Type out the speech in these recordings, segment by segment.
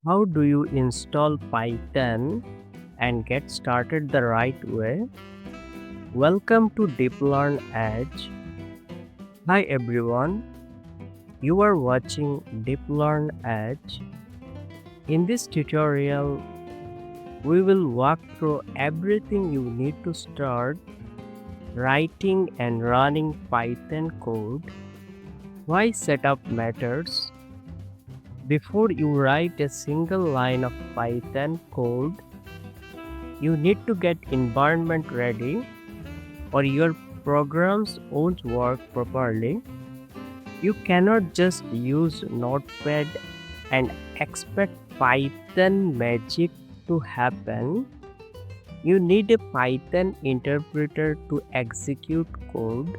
How do you install Python and get started the right way? Welcome to Deep Learn Edge. Hi everyone, you are watching Deep Learn Edge. In this tutorial, we will walk through everything you need to start writing and running Python code, why setup matters. Before you write a single line of Python code, you need to get environment ready or your programs won't work properly. You cannot just use Notepad and expect Python magic to happen. You need a Python interpreter to execute code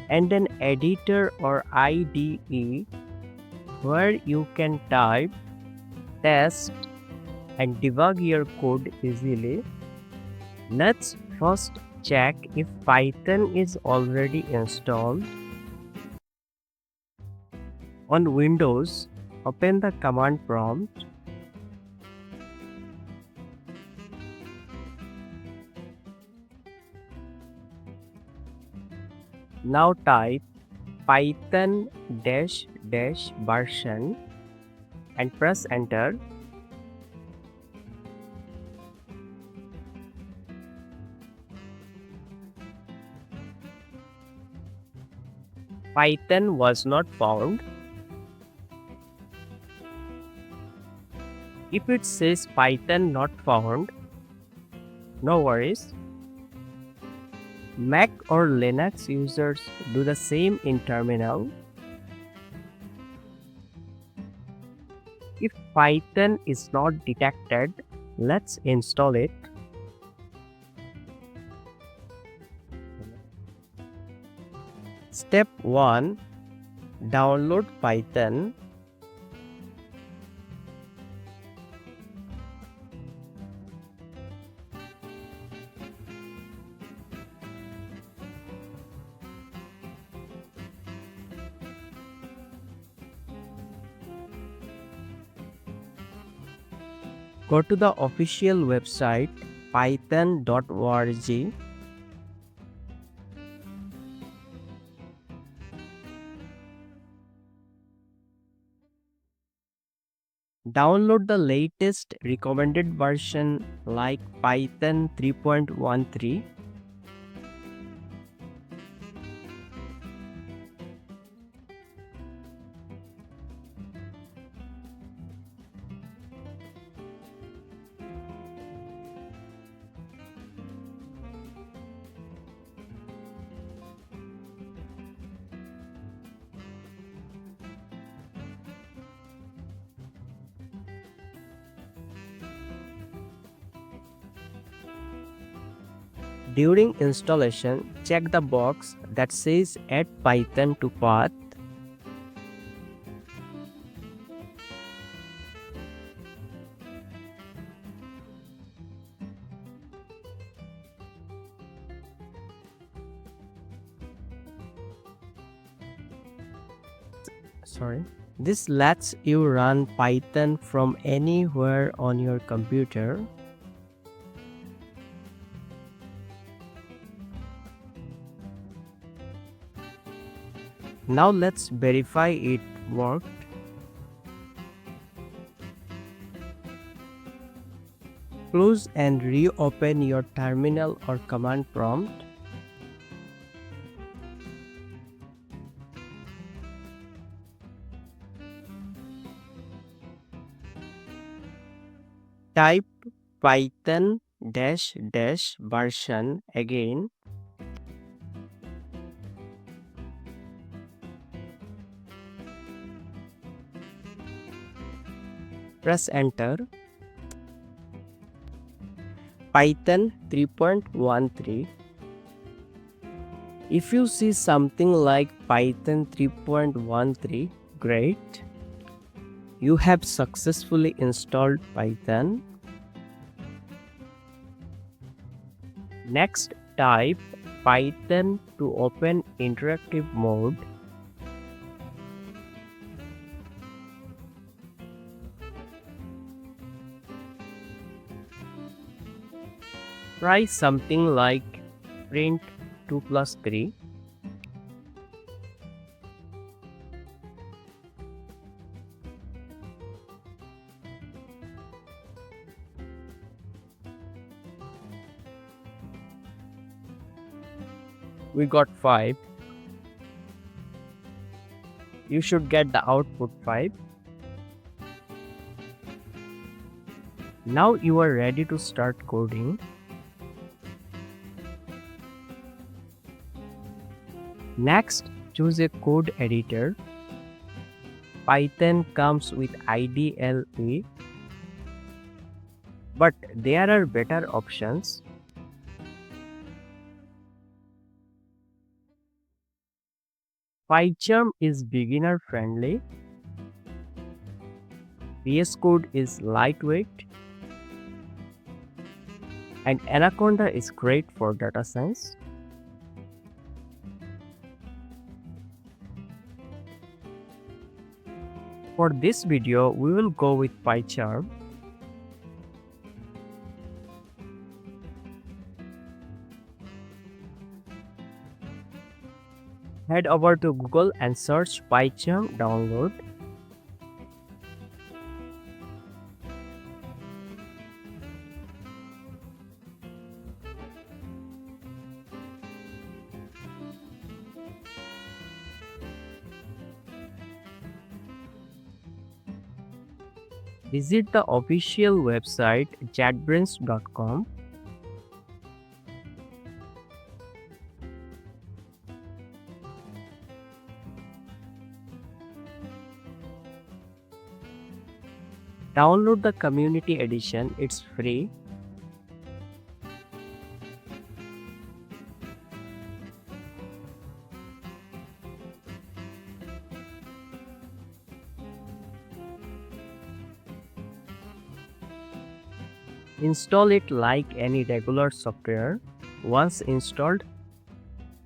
and an editor or IDE where you can type, test, and debug your code easily. Let's first check if Python is already installed. On Windows, open the command prompt. Now type python dash dash version and press enter. Python was not found. If it says Python not found, no worries. Mac or Linux users do the same in terminal. If Python is not detected, let's install it. Step 1. Download Python. Go to the official website python.org. Download the latest recommended version like Python 3.13. During installation, check the box that says Add Python to Path. This lets you run Python from anywhere on your computer. Now let's verify it worked. Close and reopen your terminal or command prompt. Type python dash dash version again. Press enter. Python 3.13. If you see something like Python 3.13, great. You have successfully installed Python. Next, type Python to open interactive mode. Try something like print 2 plus 3. We got 5. You should get the output 5. Now you are ready to start coding. Next, choose a code editor. Python comes with IDLE, but there are better options. PyCharm is beginner friendly. VS Code is lightweight. And Anaconda is great for data science. For this video, we will go with PyCharm. Head over to Google and search PyCharm download. Visit the official website jetbrains.com. Download the community edition, it's free. Install it like any regular software. Once installed,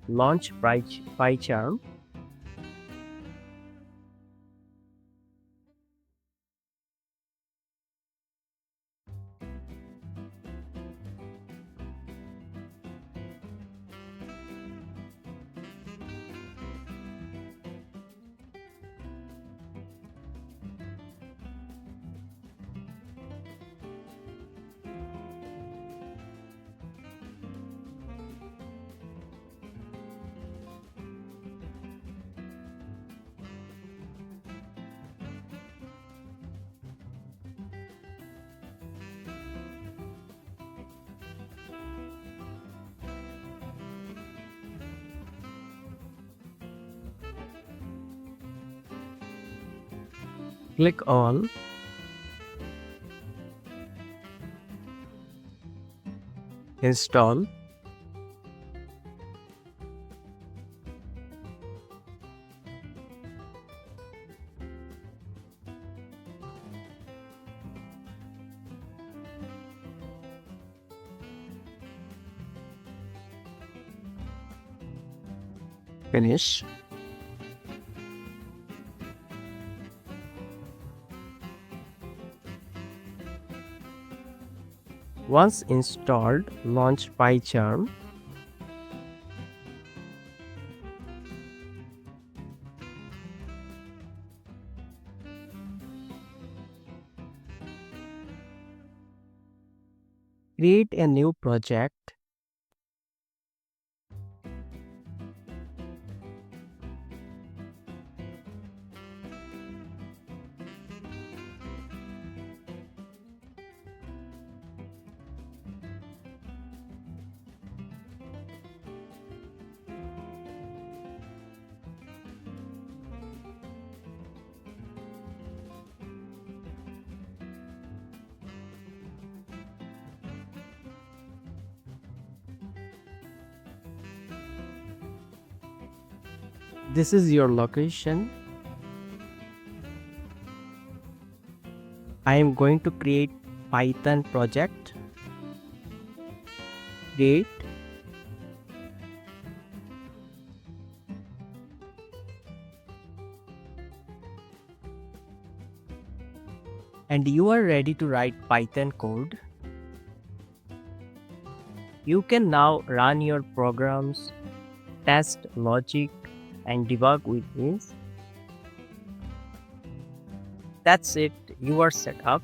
launch PyCharm. Click on Install. Finish. Once installed, launch PyCharm. Create a new project. This is your location. I am going to create Python project. Create. And you are ready to write Python code. You can now run your programs, test logic, and debug with ease. That's it, you are set up.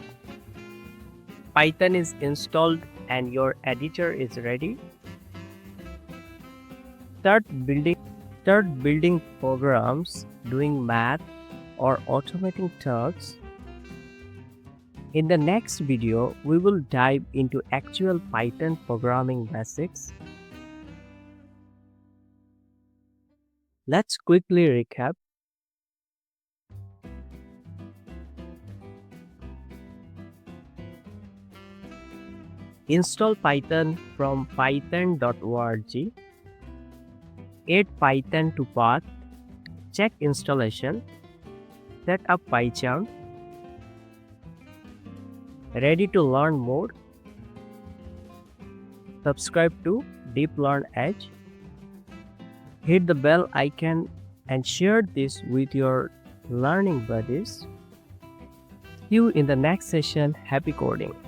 Python is installed and your editor is ready. Start building programs, doing math, or automating tasks. In the next video, we will dive into actual Python programming basics. Let's quickly recap. Install Python from python.org. Add Python to path. Check installation. Set up PyCharm. Ready to learn more? Subscribe to Deep Learn Edge. Hit the bell icon and share this with your learning buddies. See you in the next session. Happy coding!